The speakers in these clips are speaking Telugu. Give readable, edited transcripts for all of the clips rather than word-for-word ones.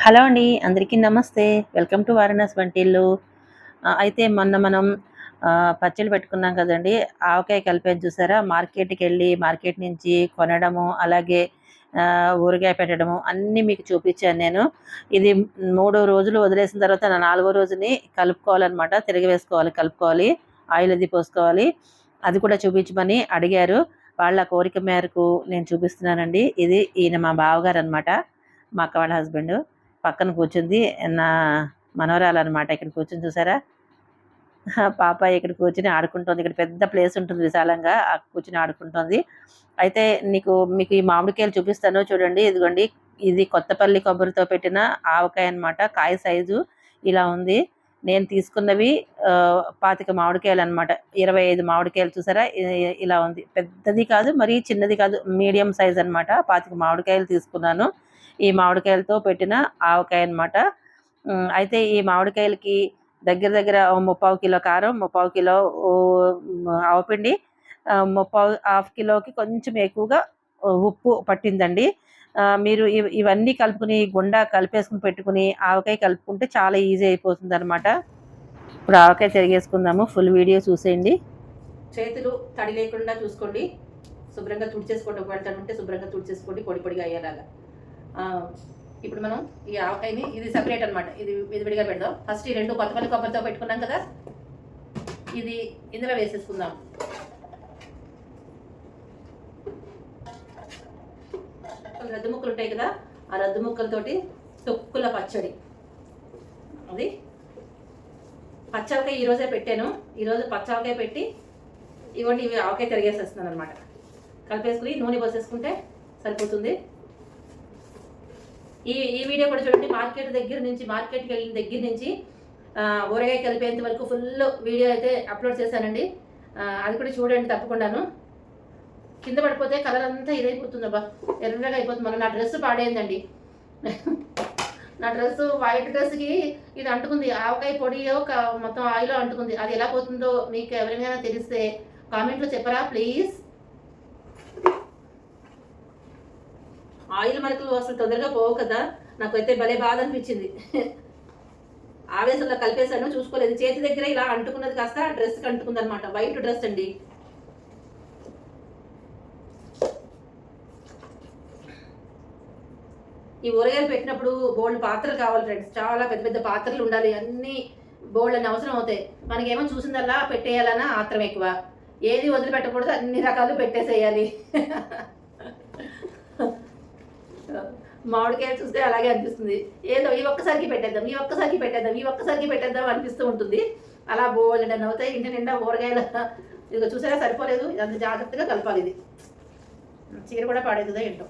హలో అండి. అందరికీ నమస్తే. వెల్కమ్ టు వారణాసి వంటిల్లు. అయితే మొన్న మనం పచ్చళ్ళు పెట్టుకున్నాం కదండీ! ఆవకాయ కలిపాను చూసారా? మార్కెట్‌కెళ్ళి మార్కెట్ నుంచి కొనడము, అలాగే ఊరగాయ పెట్టడము అన్నీ మీకు చూపిచ్చాను నేను. ఇది 3 రోజులు వదిలేసిన తర్వాత నా 4గో రోజుని కలుపుకోవాలనమాట. తిరగవేసుకోవాలి, కలుపుకోవాలి. ఆయిల్ అది పోసుకోవాలి. అది కూడా చూపించమని అడిగారు. వాళ్ళ కోరిక మేరకు నేను చూపిస్తున్నానండి. ఈయన మా బావగారనమాట. మా అక్క వాళ్ళ హస్బెండు. పక్కన కూర్చుంది. నా మనవరాలనమాట. ఇక్కడ కూర్చొని చూసారా? పాప ఇక్కడ కూర్చొని ఆడుకుంటోంది. ఇక్కడ పెద్ద ప్లేస్ ఉంటుంది విశాలంగా. కూర్చొని ఆడుకుంటోంది. అయితే మీకు ఈ మామిడికాయలు చూపిస్తాను చూడండి. ఇదిగోండి. ఇది కొత్తపల్లి కొబ్బరితో పెట్టిన ఆవకాయ అనమాట. కాయ సైజు ఇలా ఉంది. నేను తీసుకున్నవి 25 మామిడికాయలనమాట. 25 మామిడికాయలు చూసారా? ఇలా ఉంది. పెద్దది కాదు, మరీ చిన్నది కాదు. మీడియం సైజ్ అనమాట. 25 మామిడికాయలు తీసుకున్నాను. ఈ మామిడికాయలతో పెట్టిన ఆవకాయ అనమాట. అయితే ఈ మామిడికాయలకి దగ్గర దగ్గర 3/4 కిలో కారం, 3/4 కిలో ఆవపిండి, హాఫ్ కిలోకి కొంచెం ఎక్కువగా ఉప్పు పట్టిందండి. మీరు ఇవన్నీ కలుపుకొని గుండా కలిపేసుకుని పెట్టుకుని ఆవకాయ కలుపుకుంటే చాలా ఈజీ అయిపోతుందనమాట. ఇప్పుడు ఆవకాయ తిరిగేసుకుందాము. ఫుల్ వీడియో చూసేయండి. చేతులు తడి లేకుండా చూసుకోండి. శుభ్రంగా తుడిచేసుకోండి. ఒకవేళ తడి ఉంటే శుభ్రంగా తుడిచేసుకోండి, పొడి పొడిగా అయ్యేలాగా. ఇప్పుడు మనం ఈ ఆవకాయని ఇది సెపరేట్ అనమాట. ఇది విడిగా పెడదాం. ఫస్ట్ ఈ 2 కొత్తపల్లి కొబ్బరితో పెట్టుకున్నాం కదా, ఇది ఇందులో వేసేసుకుందాం. రద్దు ముక్కలు ఉంటాయి కదా, ఆ రద్దు ముక్కలతోటి తొక్కుల పచ్చడి. అది పచ్చావకాయ ఈరోజే పెట్టాను. ఈరోజు పచ్చావకాయ పెట్టి ఇవ్వండి, ఇవి ఆవకాయ తిరిగేసేస్తున్నాను అనమాట. కలిపేసుకుని నూనె పోసేసుకుంటే సరిపోతుంది. ఈ వీడియో కూడా చూడండి. మార్కెట్కి వెళ్ళిన దగ్గర నుంచి ఊరగాయ కలిపేంత వరకు ఫుల్ వీడియో అయితే అప్లోడ్ చేశానండి. అది కూడా చూడండి తప్పకుండాను. కింద పడిపోతే కలర్ అంతా ఇదైపోతుంది, అబ్బా ఎర్రగా అయిపోతుంది. మన నా డ్రెస్ పాడైందండి. నా డ్రెస్ వైట్ డ్రెస్కి ఇది అంటుకుంది. ఆవకాయ పొడియో మొత్తం ఆయిల్ అంటుకుంది. అది ఎలా పోతుందో మీకు ఎవరికైనా తెలిస్తే కామెంట్లో చెప్పరా ప్లీజ్. ఆయిల్ మనకు అసలు తొందరగా పోవు కదా. నాకైతే భలే బాధ అనిపించింది. ఆవేశంలో కలిపేశాను, చూసుకోలేదు. చేతి దగ్గర ఇలా అంటుకున్నది కాస్త డ్రెస్కి అంటుకుంది అనమాట. వైట్ డ్రెస్ అండి. ఈ ఊరగాయలు పెట్టినప్పుడు బోల్డ్ పాత్రలు కావాలి ఫ్రెండ్స్. చాలా పెద్ద పెద్ద పాత్రలు ఉండాలి. అన్ని బోల్డ్ అని అవసరం అవుతాయి. మనకేమో చూసిందల్లా పెట్టేయాలన్నా ఆత్రం ఎక్కువ. ఏది వదిలిపెట్టకూడదు, అన్ని రకాలు పెట్టేసేయాలి. మామిడికాయలు చూస్తే అలాగే అనిపిస్తుంది. ఏదో ఈ ఒక్కసారికి పెట్టేద్దాం అనిపిస్తూ ఉంటుంది. అలా బోల్డ్ అని అవుతాయి. ఇంటి నిండా ఊరగాయలు. ఇదిగో చూసారా, సరిపోలేదు. అంత జాగ్రత్తగా కలపాలి. ఇది చీర కూడా పాడేదిదో ఏంటో.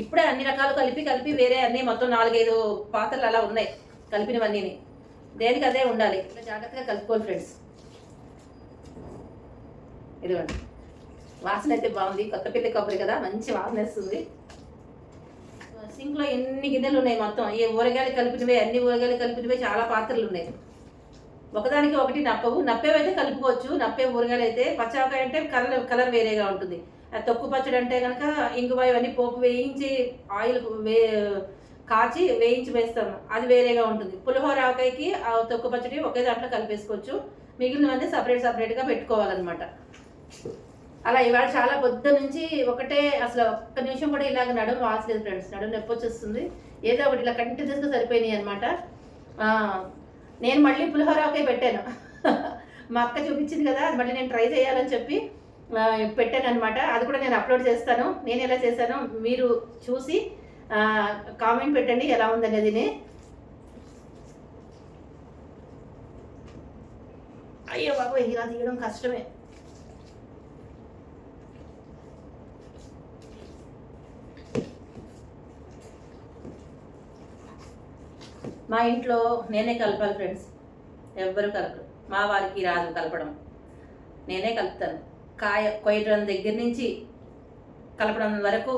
ఇప్పుడే అన్ని రకాలు కలిపి వేరే అన్నీ మొత్తం 4-5 పాత్రలు అలా ఉన్నాయి కలిపినవన్నీని. దేనికి అదే ఉండాలి. ఇట్లా జాగ్రత్తగా కలుపుకోవాలి ఫ్రెండ్స్. ఇదిగోండి, వాసన అయితే బాగుంది. కొత్తపల్లి కొబ్బరి కదా, మంచి వాసన వస్తుంది. సింక్లో ఎన్ని గిన్నెలు ఉన్నాయి మొత్తం. ఈ ఊరగాయలు కలిపినవే, అన్ని ఊరగాయలు కలిపినవే చాలా పాత్రలు ఉన్నాయి. ఒకదానికి ఒకటి నప్పేవైతే కలుపుకోవచ్చు. నప్పే ఊరగాయలు అయితే, పచ్చావకాయ అంటే కలర్ వేరేగా ఉంటుంది. తొక్కు పచ్చడి అంటే కనుక ఇంగువ ఇవన్నీ పోపు వేయించి ఆయిల్ కాచి వేయించి వేస్తాము, అది వేరేగా ఉంటుంది. పులిహోర ఆవకాయకి తొక్కు పచ్చడి ఒకే దాంట్లో కలిపేసుకోవచ్చు. మిగిలినవన్నీ సపరేట్గా పెట్టుకోవాలన్నమాట. అలా ఇవాళ చాలా పొద్దు నుంచి ఒకటే, అసలు ఒక్క నిమిషం కూడా ఇలాగ నడుము వాసలేదు ఫ్రెండ్స్. నడుము నొప్పి వచ్చేస్తుంది. ఏదో ఒకటి ఇలా కంటిన్యూస్గా సరిపోయినాయి అనమాట. నేను మళ్ళీ పులిహోర ఆవకాయ పెట్టాను. మా అక్క చూపించింది కదా, అది మళ్ళీ నేను ట్రై చేయాలని చెప్పి పెట్టాను అనమాట. అది కూడా నేను అప్లోడ్ చేస్తాను. నేను ఎలా చేశానో మీరు చూసి కామెంట్ పెట్టండి ఎలా ఉందనేది. అయ్యో బాబు, ఇలా తీయడం కష్టమే. మా ఇంట్లో నేనే కలపాలి ఫ్రెండ్స్. ఎవ్వరు కలపరు. మా వారికి రాదు కలపడం, నేనే కలుపుతాను. కాయ కొయ్యడం దగ్గర నుంచి కలపడం వరకు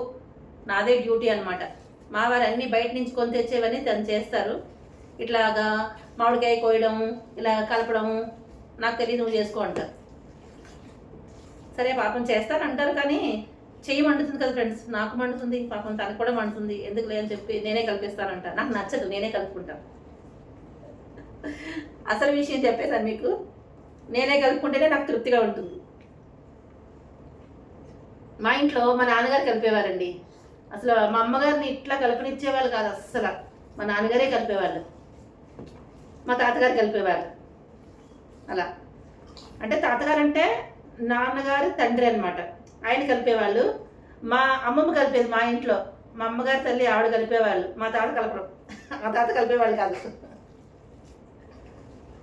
నాదే డ్యూటీ అనమాట. మా వారు అన్నీ బయట నుంచి కొని తెచ్చేవన్నీ తను చేస్తారు. ఇట్లాగా మామిడికాయ కోయడం, ఇలా కలపడం నాకు తెలియదు, నువ్వు చేసుకో అంటారు. సరే పాపం చేస్తానంటారు కానీ చెయ్యి మండుతుంది కదా ఫ్రెండ్స్, నాకు మండుతుంది, పాపం తనకు కూడా మండుతుంది, ఎందుకు లేదని చెప్పి నేనే కలిపిస్తానంట. నాకు నచ్చదు, నేనే కలుపుకుంటాను. అసలు విషయం చెప్పేసాను మీకు, నేనే కలుపుకుంటేనే నాకు తృప్తిగా ఉంటుంది. మా ఇంట్లో మా నాన్నగారు కలిపేవారండి. అసలు మా అమ్మగారిని ఇట్లా కలపనిచ్చేవాళ్ళు కాదు అస్సలు. మా నాన్నగారే కలిపేవాళ్ళు, మా తాతగారు కలిపేవారు. అలా అంటే తాతగారు అంటే నాన్నగారు తండ్రి అనమాట, ఆయన కలిపేవాళ్ళు. మా అమ్మమ్మ కలిపేది మా ఇంట్లో, మా అమ్మగారి తల్లి ఆవిడ కలిపేవాళ్ళు, మా తాత కలపడం. మా తాత కలిపేవాళ్ళు కాదు.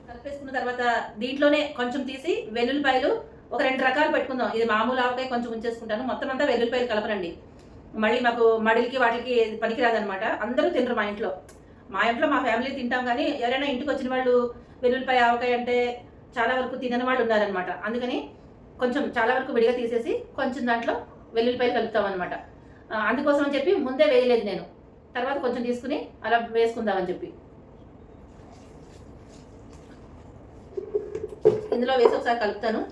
కలిపేసుకున్న తర్వాత దీంట్లోనే కొంచెం తీసి వెల్లుల్లిపాయలు ఒక 2 రకాలు పెట్టుకుందాం. ఇది మామూలు ఆవకాయ కొంచెం ఉంచేసుకుంటాను, మొత్తం అంతా వెల్లుల్లిపాయలు కలపరండి. మళ్ళీ మాకు మడిలికి వాటికి పనికిరాదనమాట. అందరూ తినరు మా ఇంట్లో. మా ఫ్యామిలీ తింటాం కానీ ఎవరైనా ఇంటికి వచ్చిన వాళ్ళు వెల్లుల్లిపాయ ఆవకాయ అంటే చాలా వరకు తినని వాళ్ళు ఉన్నారనమాట. అందుకని కొంచెం చాలా వరకు విడిగా తీసేసి కొంచెం దాంట్లో వెల్లుల్లిపాయలు కలుపుతాం అనమాట. అందుకోసం అని చెప్పి ముందే వేయలేదు నేను, తర్వాత కొంచెం తీసుకుని అలా వేసుకుందామని చెప్పి ఇందులో వేసి ఒకసారి కలుపుతాను.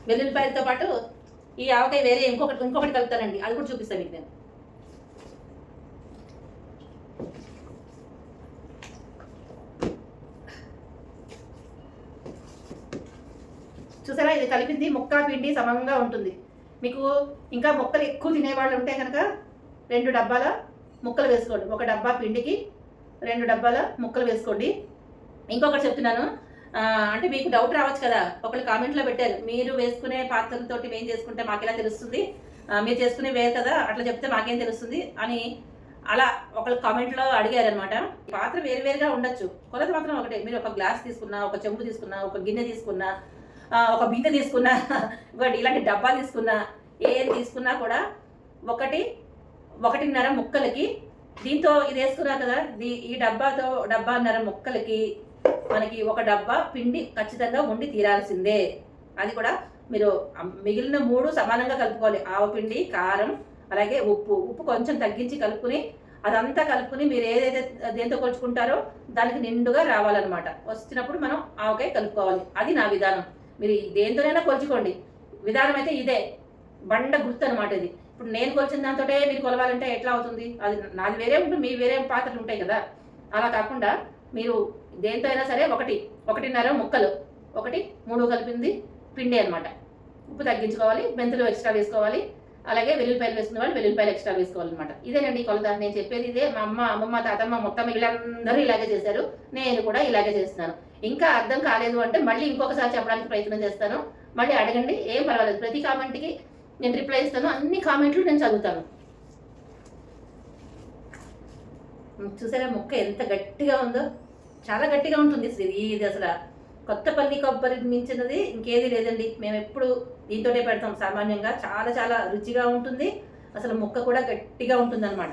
వెల్లుల్లిపాయలతో పాటు ఈ ఆవకాయ వేరే ఇంకొకటి కలుపుతానండి, అది కూడా చూపిస్తాను మీకు నేను. చూసారా, ఇది కలిపింది ముక్క పిండి సమంగా ఉంటుంది. మీకు ఇంకా ముక్కలు ఎక్కువ తినేవాళ్ళు ఉంటే కనుక 2 డబ్బాల ముక్కలు వేసుకోండి. 1 డబ్బా పిండికి 2 డబ్బాల ముక్కలు వేసుకోండి. ఇంకొకటి చెప్తున్నాను, అంటే మీకు డౌట్ రావచ్చు కదా, ఒకళ్ళు కామెంట్లో పెట్టారు, మీరు వేసుకునే పాత్రలతోటి మేము చేసుకుంటే మాకెలా తెలుస్తుంది, మీరు చేసుకునే వేరు కదా, అట్లా చెప్తే మాకేం తెలుస్తుంది అని అలా ఒకళ్ళు కామెంట్లో అడిగారనమాట. పాత్ర వేరువేరుగా ఉండొచ్చు, కొలత మాత్రం ఒకటే. మీరు ఒక గ్లాస్ తీసుకున్నా, ఒక చెంబు తీసుకున్నా, ఒక గిన్నె తీసుకున్నా, ఒక బిందె తీసుకున్నా, ఇలాంటి డబ్బా తీసుకున్నా, ఏం తీసుకున్నా కూడా 1.5 ముక్కలకి, దీంతో ఇది వేసుకున్నా కదా, ఈ డబ్బాన్నర ముక్కలకి మనకి 1 డబ్బా పిండి ఖచ్చితంగా ఉండి తీరాల్సిందే. అది కూడా మీరు మిగిలిన 3 సమానంగా కలుపుకోవాలి. ఆవపిండి, కారం, అలాగే ఉప్పు కొంచెం తగ్గించి కలుపుకుని అదంతా కలుపుకుని మీరు ఏదైతే దేంతో కొలుచుకుంటారో దానికి నిండుగా రావాలన్నమాట. వచ్చినప్పుడు మనం ఆవకాయ కలుపుకోవాలి. అది నా విధానం. మీరు దేంతోనైనా కొలుచుకోండి, విధానం అయితే ఇదే, బండ గుర్తు అనమాట ఇది. ఇప్పుడు నేను కొలిచిన దాంతో మీరు కొలవాలంటే ఎట్లా అవుతుంది? అది నాది వేరే ఉంటుంది, మీ వేరే పాత్రలు ఉంటాయి కదా. అలా కాకుండా మీరు దేంతో అయినా సరే 1.5 ముక్కలు, 3 కలిపింది పిండి అనమాట. ఉప్పు తగ్గించుకోవాలి, మెంతులు ఎక్స్ట్రా వేసుకోవాలి, అలాగే వెల్లుల్లిపాయలు వేసుకునే వాళ్ళు వెల్లుల్లిపాయలు ఎక్స్ట్రా వేసుకోవాలన్నమాట. ఇదేనండి కొలత. నేను చెప్పేది ఇదే. మా అమ్మమ్మ, తాతమ్మ మొత్తం వీళ్ళందరూ ఇలాగే చేశారు, నేను కూడా ఇలాగే చేస్తున్నాను. ఇంకా అర్థం కాలేదు అంటే మళ్ళీ ఇంకొకసారి చెప్పడానికి ప్రయత్నం చేస్తాను. మళ్ళీ అడగండి, ఏం పర్వాలేదు. ప్రతి కామెంట్కి నేను రిప్లై ఇస్తాను, అన్ని కామెంట్లు నేను చదువుతాను. చూసారా ముక్క ఎంత గట్టిగా ఉందో, చాలా గట్టిగా ఉంటుంది. ఇది అసలు కొత్తపల్లి కొబ్బరి మించినది ఇంకేది లేదండి. మేము ఎప్పుడు దీంతోనే పెడతాం సామాన్యంగా. చాలా చాలా రుచిగా ఉంటుంది, అసలు ముక్క కూడా గట్టిగా ఉంటుంది అనమాట.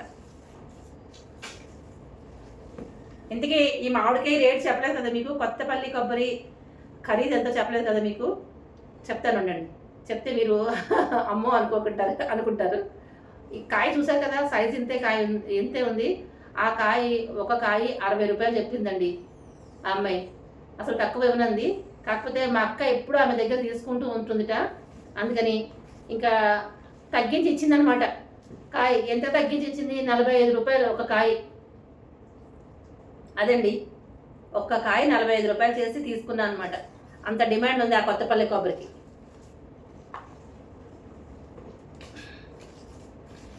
ఇంతకీ ఈ మామిడికాయ రేట్ చెప్పలేదు కదా మీకు, కొత్తపల్లి కొబ్బరి ఖరీదు ఎంతో చెప్పలేదు కదా మీకు. చెప్తాను ఉండండి, చెప్తే మీరు అమ్మో అనుకుంటారు. ఈ కాయ చూసారు కదా, సైజ్ ఇంతే ఉంది. ఆ ఒక కాయ 60 రూపాయలు చెప్పిందండి ఆ అమ్మాయి. అసలు తక్కువ ఇవ్వనంది. కాకపోతే మా అక్క ఎప్పుడు ఆమె దగ్గర తీసుకుంటూ ఉంటుందిట, అందుకని ఇంకా తగ్గించి ఇచ్చిందనమాట. కాయ ఎంత తగ్గించి ఇచ్చింది? 45 రూపాయలు ఒక కాయ. అదండి, ఒక్క కాయ 45 రూపాయలు చేసి తీసుకున్నాను అనమాట. అంత డిమాండ్ ఉంది ఆ కొత్తపల్లి కొబ్బరికి.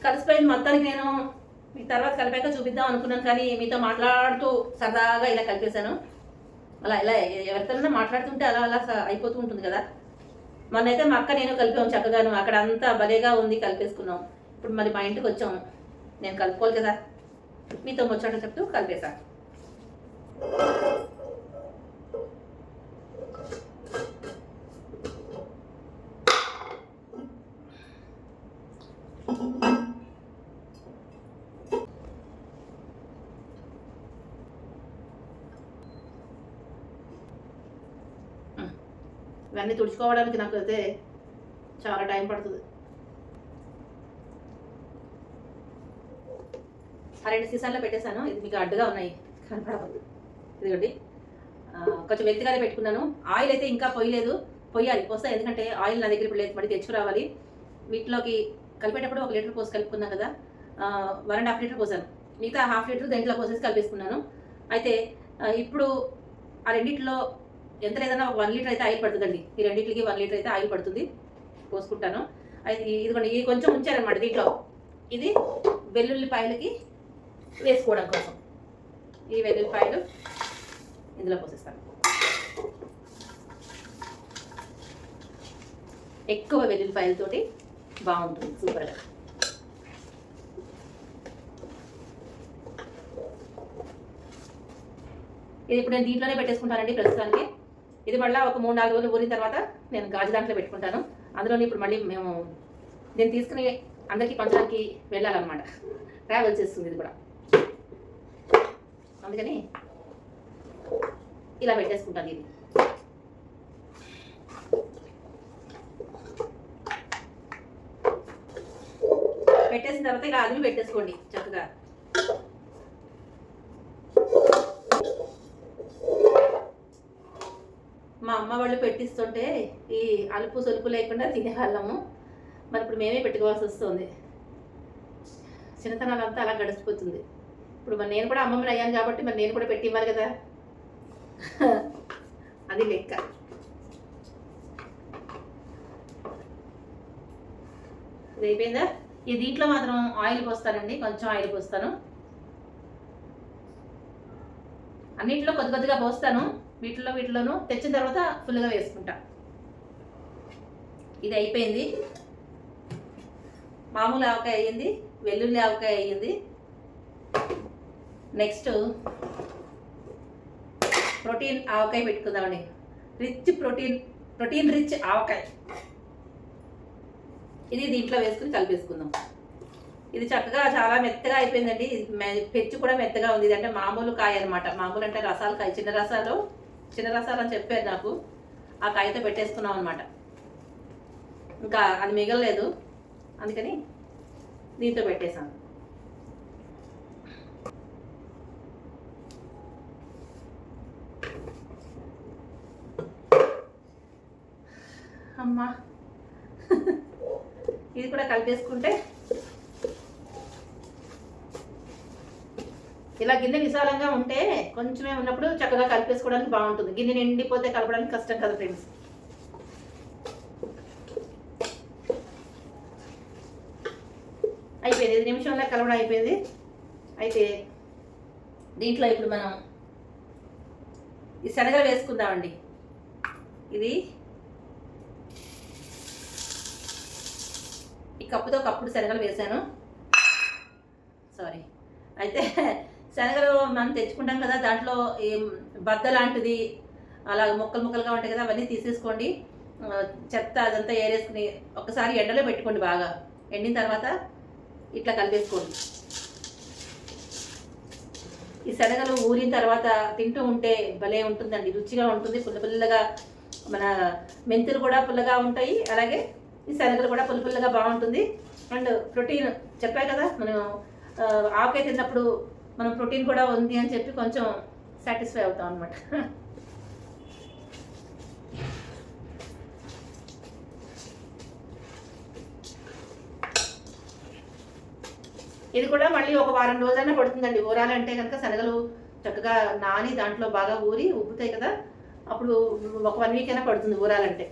కలిసిపోయింది మొత్తానికి. నేను మీకు తర్వాత కలిపాక చూపిద్దాం అనుకున్నాను, కానీ మీతో మాట్లాడుతూ సరదాగా ఇలా కలిపేశాను. అలా ఎవరితోనైనా మాట్లాడుతుంటే అలా అయిపోతూ ఉంటుంది కదా. మొన్నైతే మా అక్క నేను కలిపాము చక్కగాను, అక్కడ అంతా భలేగా ఉంది, కలిపేసుకున్నాం. ఇప్పుడు మరి మా ఇంటికి వచ్చాము, నేను కలుపుకోవాలి కదా, మీతో ముచ్చట చెప్తూ కలిపేశాను. ఇవన్నీ తుడుచుకోవడానికి నాకు అయితే చాలా టైం పడుతుంది. ఆ 2 సీసాల్లో పెట్టేశాను. ఇది మీకు అడ్డుగా ఉన్నాయి, కనపడదు. ఇదిగోండి కొంచెం వెతిగానే పెట్టుకున్నాను. ఆయిల్ అయితే ఇంకా పొయ్యలేదు, పొయ్యాలి, పోస్తా. ఎందుకంటే ఆయిల్ నా దగ్గర ఇప్పుడు లేదు, మళ్ళీ తెచ్చుకురావాలి. వీటిలోకి కలిపేటప్పుడు 1 లీటర్ పోసి కలుపుకున్నాను కదా, 1.5 లీటర్ పోసాను. మిగతా 1/2 లీటర్ దేంట్లో పోసేసి కలిపేసుకున్నాను. అయితే ఇప్పుడు ఆ రెండిట్లో ఎంత లేదన్నా ఒక 1 లీటర్ అయితే ఆయిల్ పడుతుందండి. ఈ రెండింటికి 1 లీటర్ అయితే ఆయిల్ పడుతుంది, పోసుకుంటాను. అయితే ఇదిగోండి, ఇది కొంచెం ఉంచారనమాట దీంట్లో. ఇది వెల్లుల్లిపాయలకి వేసుకోవడం కోసం ఈ వెల్లుల్లిపాయలు ఇందులో పోసేస్తాను. ఎక్కువ వెల్లుల్లిపాయలతోటి బాగుంటుంది, సూపర్గా. ఇది ఇప్పుడు నేను దీంట్లోనే పెట్టేసుకుంటానండి ప్రస్తుతానికి. ఇది మళ్ళీ ఒక 3-4 రోజులు ఊరిన తర్వాత నేను గాజు దాంట్లో పెట్టుకుంటాను. అందులోని ఇప్పుడు మళ్ళీ మేము నేను తీసుకుని అందరికీ పంచడానికి వెళ్ళాలన్నమాట, ట్రావెల్ చేస్తుంది ఇది కూడా. అందుకని ఇలా పెట్టేసుకుంటాను. ఇది పెట్టేసిన తర్వాత ఇక అది పెట్టేసుకోండి చక్కగా. మా అమ్మ వాళ్ళు పెట్టిస్తుంటే ఈ అలుపు సొలుపు లేకుండా తినేవాళ్ళము. మరి ఇప్పుడు మేమే పెట్టుకోవాల్సి వస్తుంది. చిన్నతనాలంతా అలా గడిచిపోతుంది. ఇప్పుడు మరి నేను కూడా అమ్మమ్మని అయ్యాను కాబట్టి మరి నేను కూడా పెట్టి ఇవ్వాలి కదా, అది లెక్క. ఇది అయిపోయిందా? ఈ దీంట్లో మాత్రం ఆయిల్ పోస్తానండి, కొంచెం ఆయిల్ పోస్తాను. అన్నింటిలో కొద్ది కొద్దిగా పోస్తాను, వీటిలోనూ తెచ్చిన తర్వాత ఫుల్గా వేసుకుంటా. ఇది అయిపోయింది. మామూలు ఆవకాయ అయ్యింది, వెల్లుల్లి ఆవకాయ అయ్యింది. నెక్స్ట్ ప్రోటీన్ ఆవకాయ పెట్టుకుందామండి. ప్రోటీన్ రిచ్ ఆవకాయ. ఇది దీంట్లో వేసుకుని కలిపేసుకుందాం. ఇది చక్కగా చాలా మెత్తగా అయిపోయిందండి. పెచ్చు కూడా మెత్తగా ఉంది. ఇది అంటే మామూలు కాయ అనమాట. మామూలు అంటే రసాలు కాయ, చిన్న రసాలు అని చెప్పారు నాకు. ఆ కాయతో పెట్టేసుకున్నాం అనమాట. ఇంకా అది మిగలలేదు, అందుకని దీంతో పెట్టేసాను. అమ్మా ఇది కూడా కలిపేసుకుంటే ఇలా గిన్నె విశాలంగా ఉంటే కొంచెమే ఉన్నప్పుడు చక్కగా కలిపేసుకోవడానికి బాగుంటుంది. గిన్నె నిండిపోతే కలపడానికి కష్టం కదా ఫ్రెండ్స్. అయిపోయింది, 5 నిమిషంలో కలవడం అయిపోయింది. అయితే దీంట్లో ఇప్పుడు మనం ఈ శనగలు వేసుకుందామండి. ఇది ఈ కప్పుతో కప్పుడు శనగలు వేసాను, సారీ. అయితే శనగలు మనం తెచ్చుకుంటాం కదా, దాంట్లో బద్ద లాంటిది అలా ముక్కలుగా ఉంటాయి కదా, అవన్నీ తీసేసుకోండి. చెత్త అదంతా ఏరేసుకుని ఒకసారి ఎండలో పెట్టుకోండి. బాగా ఎండిన తర్వాత ఇట్లా కలిపేసుకోండి. ఈ శనగలు ఊరిన తర్వాత తింటూ ఉంటే భలే ఉంటుందండి, రుచిగా ఉంటుంది. పుల్లగా మన మెంతులు కూడా పుల్లగా ఉంటాయి, అలాగే ఈ శనగలు కూడా పుల్లగా బాగుంటుంది. అండ్ ప్రోటీన్ చెప్పా కదా, మనం ఆవకాయ తిన్నప్పుడు మనం ప్రోటీన్ కూడా ఉంది అని చెప్పి కొంచెం సాటిస్ఫై అవుతాం అనమాట. ఇది కూడా మళ్ళీ ఒక వారం రోజైనా పడుతుందండి ఊరాలంటే కనుక. శనగలు చక్కగా నాని దాంట్లో బాగా ఊరి ఉబ్బుతాయి కదా, అప్పుడు ఒక 1 వీక్ అయినా పడుతుంది ఊరాలంటే.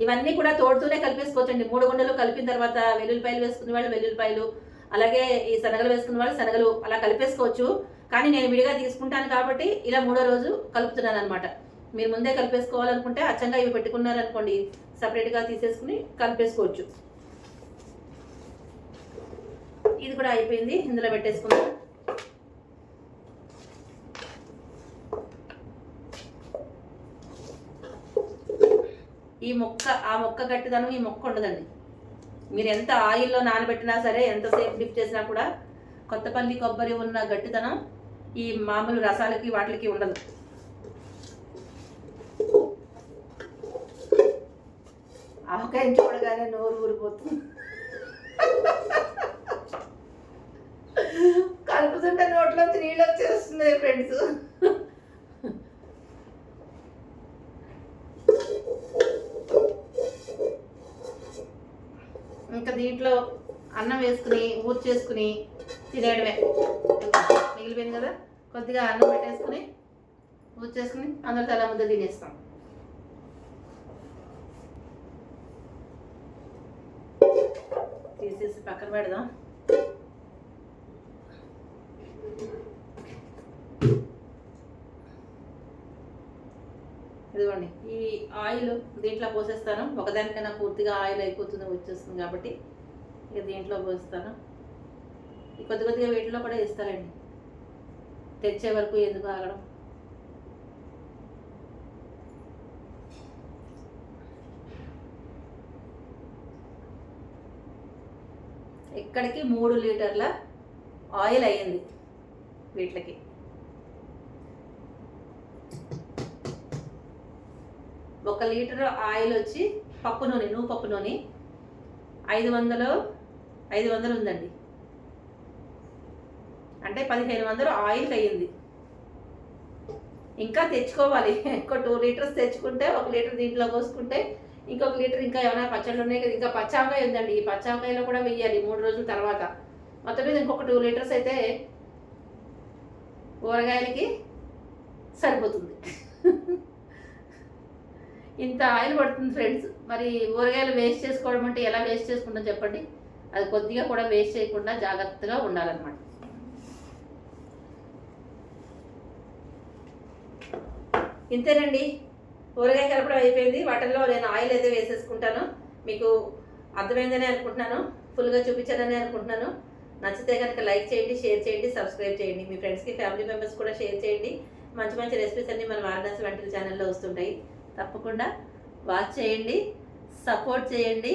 ఇవన్నీ కూడా తోడుతూనే కలిపేసుకోవచ్చండి. 3 గుండెలు కలిపిన తర్వాత వెల్లుల్లిపాయలు వేసుకునే వాళ్ళు వెల్లుల్లిపాయలు, అలాగే ఈ శనగలు వేసుకున్న వాళ్ళు శనగలు అలా కలిపేసుకోవచ్చు. కానీ నేను విడిగా తీసుకుంటాను కాబట్టి ఇలా 3వ రోజు కలుపుతున్నాను అనమాట. మీరు ముందే కలిపేసుకోవాలనుకుంటే అచ్చంగా ఇవి పెట్టుకున్నారనుకోండి, సపరేట్గా తీసేసుకుని కలిపేసుకోవచ్చు. ఇది కూడా అయిపోయింది, ఇందులో పెట్టేసుకుందాం. ఆ మొక్క గట్టిదనం ఈ మొక్క ఉండదండి. మీరు ఎంత ఆయిల్లో నానబెట్టినా సరే, ఎంతసేపు డిప్ చేసినా కూడా కొత్తపల్లి కొబ్బరి ఉన్న గట్టిదనం ఈ మామూలు రసాలకి వాటికి ఉండదు. ఆవకాయ చూడగానే నోరు ఊరిపోతుంది, కలుపుతుంటే నోట్లోంచి నీళ్ళు వచ్చేస్తున్నాయి ఫ్రెండ్స్. దీంట్లో అన్నం వేసుకుని ఊరు చేసుకుని తినేయడమే. మిగిలిపోయింది కదా, కొద్దిగా అన్నం పెట్టేసుకుని ఊరు చేసుకుని అందరూ తల ముద్ద తినేస్తాం. తీసేసి పక్కన పెడదాం. ఇదిగోండి, ఈ ఆయిల్ దీంట్లో పోసేస్తాను. ఒకదానికైనా పూర్తిగా ఆయిల్ అయిపోతుంది, వచ్చేస్తుంది కాబట్టి ఇక దీంట్లో పోస్తాను. ఈ కొద్ది కొద్దిగా వీటిలో కూడా వేస్తారండి, తెచ్చే వరకు ఎందుకు ఆగడం. ఇక్కడికి 3 లీటర్ల ఆయిల్ అయ్యింది వీటికి. ఒక లీటర్ ఆయిల్ వచ్చి పప్పు నూనె, నువ్వు పప్పు నూనె 500 ఉందండి. అంటే 1500 ఆయిల్కి అయ్యింది. ఇంకా తెచ్చుకోవాలి, ఇంకో 2 లీటర్స్ తెచ్చుకుంటే 1 లీటర్ దీంట్లో పోసుకుంటే ఇంకొక లీటర్ ఇంకా ఏమైనా పచ్చళ్ళు ఉన్నాయి కదా. ఇంకా పచ్చావకాయ ఉందండి, ఈ పచ్చావకాయలో కూడా వెయ్యాలి 3 రోజుల తర్వాత. మొత్తం మీద ఇంకొక 2 లీటర్స్ అయితే ఊరగాయలకి సరిపోతుంది. ఇంత ఆయిల్ పడుతుంది ఫ్రెండ్స్. మరి ఊరగాయలు వేస్ట్ చేసుకోవడం అంటే ఎలా వేస్ట్ చేసుకుంటాం చెప్పండి. అది కొద్దిగా కూడా వేస్ట్ చేయకుండా జాగ్రత్తగా ఉండాలన్నమాట. ఇంతేనండి, ఊరగాయ కలపడం అయిపోయింది. వాటిల్లో నేను ఆయిల్ అయితే వేసేసుకుంటాను. మీకు అర్థమైందని అనుకుంటున్నాను, ఫుల్గా చూపించానని అనుకుంటున్నాను. నచ్చితే కనుక లైక్ చేయండి, షేర్ చేయండి, సబ్స్క్రైబ్ చేయండి. మీ ఫ్రెండ్స్కి, ఫ్యామిలీ మెంబర్స్ కూడా షేర్ చేయండి. మంచి మంచి రెసిపీస్ అన్నీ మన వారణాసి వంటల ఛానల్లో వస్తుంటాయి. తప్పకుండా వాచ్ చేయండి, సపోర్ట్ చేయండి.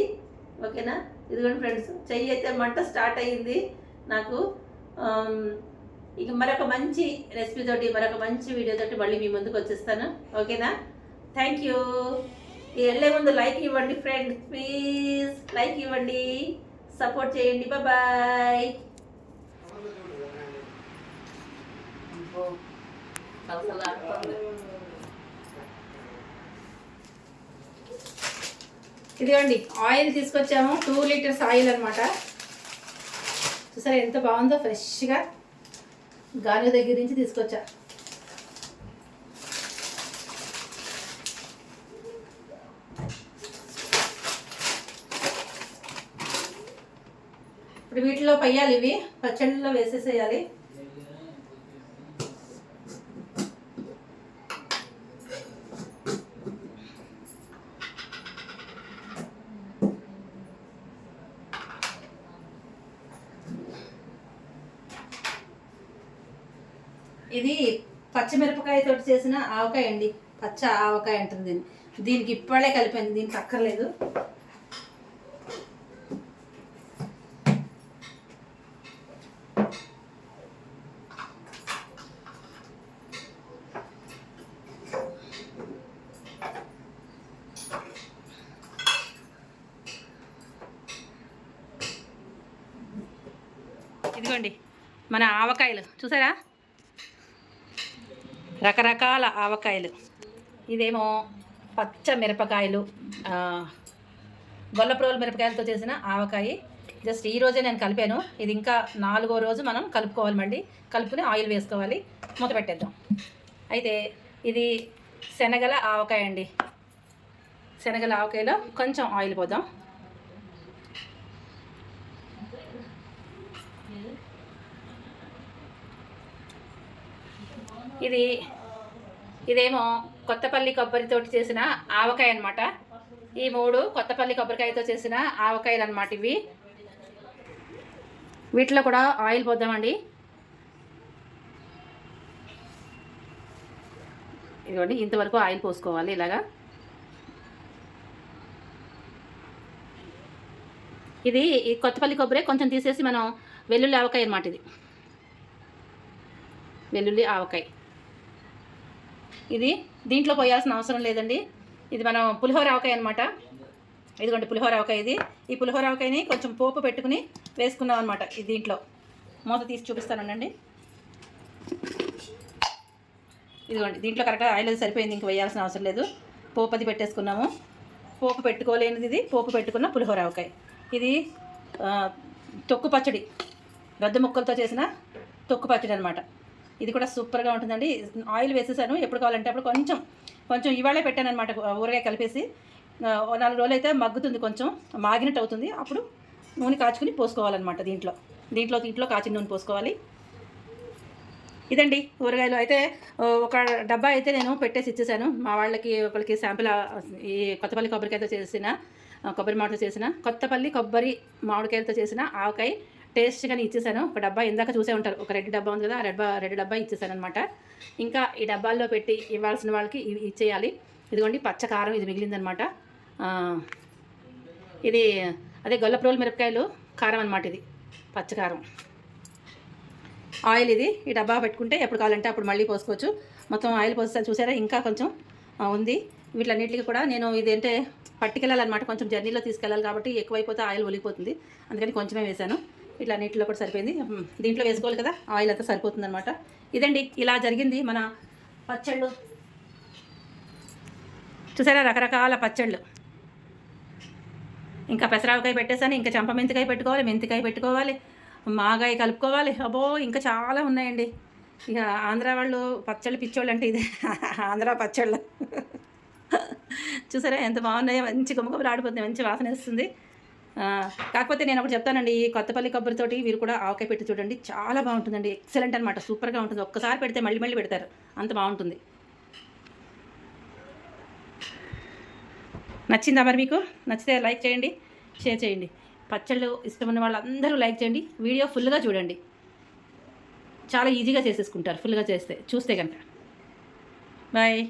ఓకేనా? ఇదిగోండి ఫ్రెండ్స్, చెయ్యి అయితే మంట స్టార్ట్ అయ్యింది నాకు. ఇక మరొక మంచి రెసిపీ తోటి, మరొక మంచి వీడియో తోటి మళ్ళీ మీ ముందుకు వచ్చేస్తాను. ఓకేనా? Thank you. వెళ్ళే ముందు లైక్ ఇవ్వండి ఫ్రెండ్స్, ప్లీజ్ లైక్ ఇవ్వండి, సపోర్ట్ చేయండి. బాయ్. ఇదిగోండి, ఆయిల్ తీసుకొచ్చాము. 2 లీటర్స్ ఆయిల్ అనమాట. చూసారా ఎంత బాగుందో, ఫ్రెష్గా గాను దగ్గర నుంచి తీసుకొచ్చా. ఇప్పుడు వీటిలో పయ్యాలి, ఇవి పచ్చళ్ళలో వేసేసేయాలి. ఇది పచ్చిమిరపకాయతో చేసిన ఆవకాయ అండి, పచ్చ ఆవకాయ అంటుంది దీనికి. ఇప్పుడే కలిపాను, దీనికి అక్కర్లేదు. ఇదిగోండి మన ఆవకాయలు, చూసారా రకరకాల ఆవకాయలు. ఇదేమో పచ్చ మిరపకాయలు, గొల్లప్రోలు మిరపకాయలతో చేసిన ఆవకాయ. జస్ట్ ఈరోజే నేను కలిపాను. ఇది ఇంకా 4వ రోజు మనం కలుపుకోవాలి. మళ్ళీ కలుపుకుని ఆయిల్ వేసుకోవాలి, మూత పెట్టేద్దాం. అయితే ఇది శనగల ఆవకాయ అండి. శనగల ఆవకాయలో కొంచెం ఆయిల్ పోద్దాం. ఇదేమో కొత్తపల్లి కొబ్బరితోటి చేసిన ఆవకాయ అనమాట. ఈ 3 కొత్తపల్లి కొబ్బరికాయతో చేసిన ఆవకాయలు అనమాట ఇవి. వీటిలో కూడా ఆయిల్ పోద్దామండి. ఇదిగోండి, ఇంతవరకు ఆయిల్ పోసుకోవాలి ఇలాగా. ఇది ఈ కొత్తపల్లి కొబ్బరి కొంచెం తీసేసి మనం వెల్లుల్లి ఆవకాయ అనమాట. ఇది వెల్లుల్లి ఆవకాయ. ఇది దీంట్లో పోయాల్సిన అవసరం లేదండి. ఇది మనం పులిహోర ఆవకాయ అనమాట. ఇదిగోండి పులిహోర ఆవకాయ ఇది. ఈ పులిహోర ఆవకాయని కొంచెం పోపు పెట్టుకుని వేసుకున్నాం అనమాట. ఇది దీంట్లో మూత తీసి చూపిస్తానండి. ఇదిగోండి, దీంట్లో కరెక్ట్గా ఆయిల్ అది సరిపోయింది, ఇంక వేయాల్సిన అవసరం లేదు. పోపు అది పెట్టేసుకున్నాము. పోపు పెట్టుకోలేనిది ఇది, పోపు పెట్టుకున్న పులిహోర ఆవకాయ. ఇది తొక్కు పచ్చడి, గద్దె ముక్కలతో చేసిన తొక్కు పచ్చడి అనమాట. ఇది కూడా సూపర్గా ఉంటుందండి. ఆయిల్ వేసేసాను, ఎప్పుడు కావాలంటే అప్పుడు కొంచెం కొంచెం ఇవాళే పెట్టాను అనమాట ఊరగాయ కలిపేసి. 4 రోజులు అయితే మగ్గుతుంది, కొంచెం మాగినట్టు అవుతుంది. అప్పుడు నూనె కాచుకుని పోసుకోవాలన్నమాట. దీంట్లో కాచిన నూనె పోసుకోవాలి. ఇదండి ఊరగాయలు. అయితే ఒక డబ్బా అయితే నేను పెట్టేసి ఇచ్చేసాను మా వాళ్ళకి. ఒకరికి శాంపిల్ ఈ కొత్తపల్లి కొబ్బరికాయతో చేసిన కొబ్బరి మామిడితో చేసిన కొత్తపల్లి కొబ్బరి మామిడికాయలతో చేసిన ఆవకాయ టేస్ట్గానే ఇచ్చేసాను. ఒక డబ్బా ఇందాక చూసే ఉంటారు, ఒక రెడ్ డబ్బా ఉంది కదా, ఆ రెడ్ డబ్బా ఇచ్చేసాను అనమాట. ఇంకా ఈ డబ్బాల్లో పెట్టి ఇవ్వాల్సిన వాళ్ళకి ఇవి ఇచ్చేయాలి. ఇదిగోండి పచ్చ కారం, ఇది మిగిలిందనమాట. ఇది అదే గొల్లప్రోలు మిరపకాయలు కారం అనమాట. ఇది పచ్చకారం. ఆయిల్ ఇది ఈ డబ్బా పెట్టుకుంటే ఎప్పుడు కావాలంటే అప్పుడు మళ్ళీ పోసుకోవచ్చు. మొత్తం ఆయిల్ పోస్తాను చూసారా, ఇంకా కొంచెం ఉంది. వీటిలన్నిటికీ కూడా నేను ఇదేంటే పట్టుకెళ్ళాలన్నమాట, కొంచెం జర్నీలో తీసుకెళ్ళాలి కాబట్టి ఎక్కువైపోతే ఆయిల్ ఒలిగిపోతుంది, అందుకని కొంచెమే వేశాను. ఇట్లన్నిటిలో కూడా సరిపోయింది. దీంట్లో వేసుకోవాలి కదా, ఆయిల్ అంతా సరిపోతుంది అనమాట. ఇదండి ఇలా జరిగింది మన పచ్చళ్ళు. చూసారా రకరకాల పచ్చళ్ళు. ఇంకా పెసరావకాయ పెట్టేసాను, ఇంకా చంప మెంతికాయ పెట్టుకోవాలి, మెంతికాయ పెట్టుకోవాలి, మాగాయ కలుపుకోవాలి. అబ్బో ఇంకా చాలా ఉన్నాయండి. ఇక ఆంధ్ర వాళ్ళు పచ్చళ్ళు పిచ్చోళ్ళు అంటే ఇదే ఆంధ్ర పచ్చళ్ళు. చూసారా ఎంత బాగున్నాయో, మంచి గుమ్మగుమ్మలు ఆడిపోతుంది, మంచి వాసన వేస్తుంది. కాకపోతే నేను ఒకటి చెప్తానండి, ఈ కొత్తపల్లి కొబ్బరితోటి మీరు కూడా ఆవకాయ పెట్టి చూడండి, చాలా బాగుంటుందండి. ఎక్సలెంట్ అనమాట, సూపర్గా ఉంటుంది. ఒక్కసారి పెడితే మళ్ళీ మళ్ళీ పెడతారు, అంత బాగుంటుంది. నచ్చిందా మరి మీకు? నచ్చితే లైక్ చేయండి, షేర్ చేయండి. పచ్చళ్ళు ఇష్టమున్న వాళ్ళందరూ లైక్ చేయండి. వీడియో ఫుల్గా చూడండి, చాలా ఈజీగా చేసేసుకుంటారు ఫుల్గా చూస్తే కనుక. బాయ్.